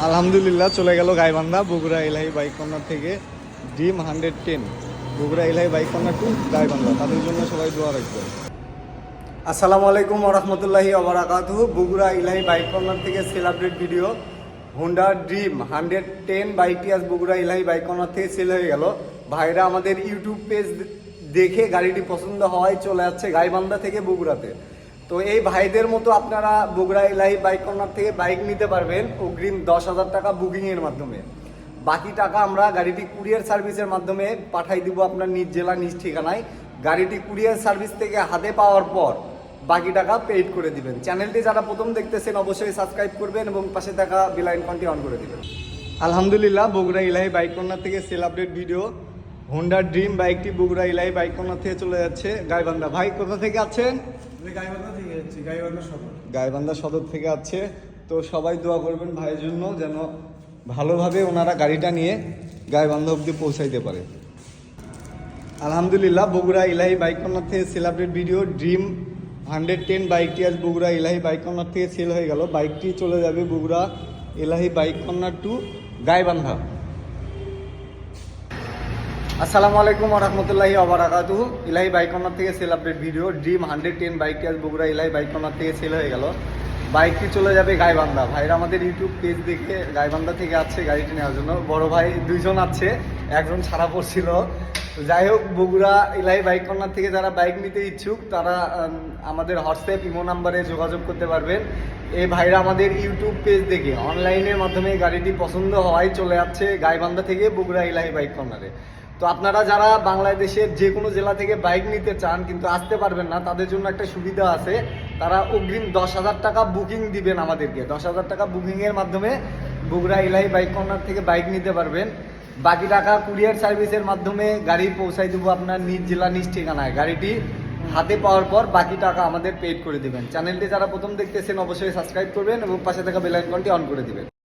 আলহামদুলিল্লাহ চলে গেল গাইবান্ধা বগুড়া এলাহি বাইক কর্নার থেকে dream 110 Bogura Elahi bike corner to Gaibandha, তাদের জন্য সবাই দোয়া রাখবেন। আসসালামু আলাইকুম ওয়া রাহমাতুল্লাহি ওয়া বারাকাতুহু। বগুড়া এলাহি বাইক কর্নার থেকে sell update video. Honda dream 110 বাইকটি আজ বগুড়া এলাহি বাইক কর্নার থেকে সেল হয়ে গেল। ভাইরা আমাদের ইউটিউব পেজ দেখে গাড়িটি পছন্দ হওয়ায় চলে যাচ্ছে গাইবান্ধা থেকে বগুড়াতে। তো এই ভাইদের মতো আপনারা বগুড়া এলাহি বাইক কর্নার থেকে বাইক নিতে পারবেন অগ্রিম 10,000 টাকা বুকিংয়ের মাধ্যমে। বাকি টাকা আমরা গাড়িটি কুরিয়ার সার্ভিসের মাধ্যমে পাঠাই দিব আপনার নিজ জেলা নিজ ঠিকানায়। গাড়িটি কুরিয়ার সার্ভিস থেকে হাতে পাওয়ার পর বাকি টাকা পেইড করে দিবেন। চ্যানেলটি যারা প্রথম দেখতেছেন অবশ্যই সাবস্ক্রাইব করবেন এবং পাশে থাকা বেল আইকনটি অন করে দিবেন। আলহামদুলিল্লাহ বগুড়া এলাহি বাইক কর্নার থেকে sell update video. Honda dream বাইকটি বগুড়া এলাহি বাইক কর্নার থেকে চলে যাচ্ছে গাইবান্ধা। ভাই কোথা থেকে আছেন? গাইবান্ধা সদর থেকে আছে। তো সবাই দোয়া করবেন ভাইয়ের জন্য যেন ভালোভাবে ওনারা গাড়িটা নিয়ে গাইবান্ধা অবধি পৌঁছাইতে পারে। আলহামদুলিল্লাহ বগুড়া এলাহি বাইক কর্নার থেকে সেল আপডেট ভিডিও। ড্রিম 110 বাইকটি আজ বগুড়া এলাহি বাইক কর্নার থেকে সেল হয়ে গেল। বাইকটি চলে যাবে বগুড়া এলাহি বাইক কর্নার টু গাইবান্ধা। আসসালামু আলাইকুম ওয়া রাহমাতুল্লাহি ওয়া বারাকাতুহু। এলাহি বাইক কর্নার থেকে সেল আপডেট ভিডিও। ড্রিম 110 বাইকটি আজ বগুড়া এলাহি বাইক কর্নার থেকে সেল হয়ে গেল। বাইকটি চলে যাবে গাইবান্ধা। ভাইরা আমাদের ইউটিউব পেজ দেখে গাইবান্ধা থেকে আসছে গাড়িটি নেওয়ার জন্য। বড় ভাই দুইজন আছে, একজন ছাড়া পড়ছিল। তো যাই হোক, বগুড়া এলাহি বাইক কর্নার থেকে যারা বাইক নিতে ইচ্ছুক তারা আমাদের হোয়াটসঅ্যাপ ইমো নাম্বারে যোগাযোগ করতে পারবেন। এই ভাইরা আমাদের ইউটিউব পেজ দেখে অনলাইনের মাধ্যমে গাড়িটি পছন্দ হওয়ায় চলে যাচ্ছে গাইবান্ধা থেকে বগুড়া এলাহি বাইক কর্নারে। তো আপনারা যারা বাংলাদেশের যে কোনো জেলা থেকে বাইক নিতে চান কিন্তু আসতে পারবেন না, তাদের জন্য একটা সুবিধা আছে। তারা অগ্রিম 10,000 টাকা বুকিং দিবেন আমাদেরকে। 10,000 টাকা বুকিংয়ের মাধ্যমে বগুড়া এলাহি বাইক কর্নার থেকে বাইক নিতে পারবেন। বাকি টাকা কুরিয়ার সার্ভিসের মাধ্যমে গাড়ি পৌঁছাই দেবো আপনার নিজ জেলা নিজ ঠিকানায়। গাড়িটি হাতে পাওয়ার পর বাকি টাকা আমাদের পেড করে দেবেন। চ্যানেলটি যারা প্রথম দেখতেছেন অবশ্যই সাবস্ক্রাইব করবেন এবং পাশে থাকা বেল আইকনটি অন করে দেবেন।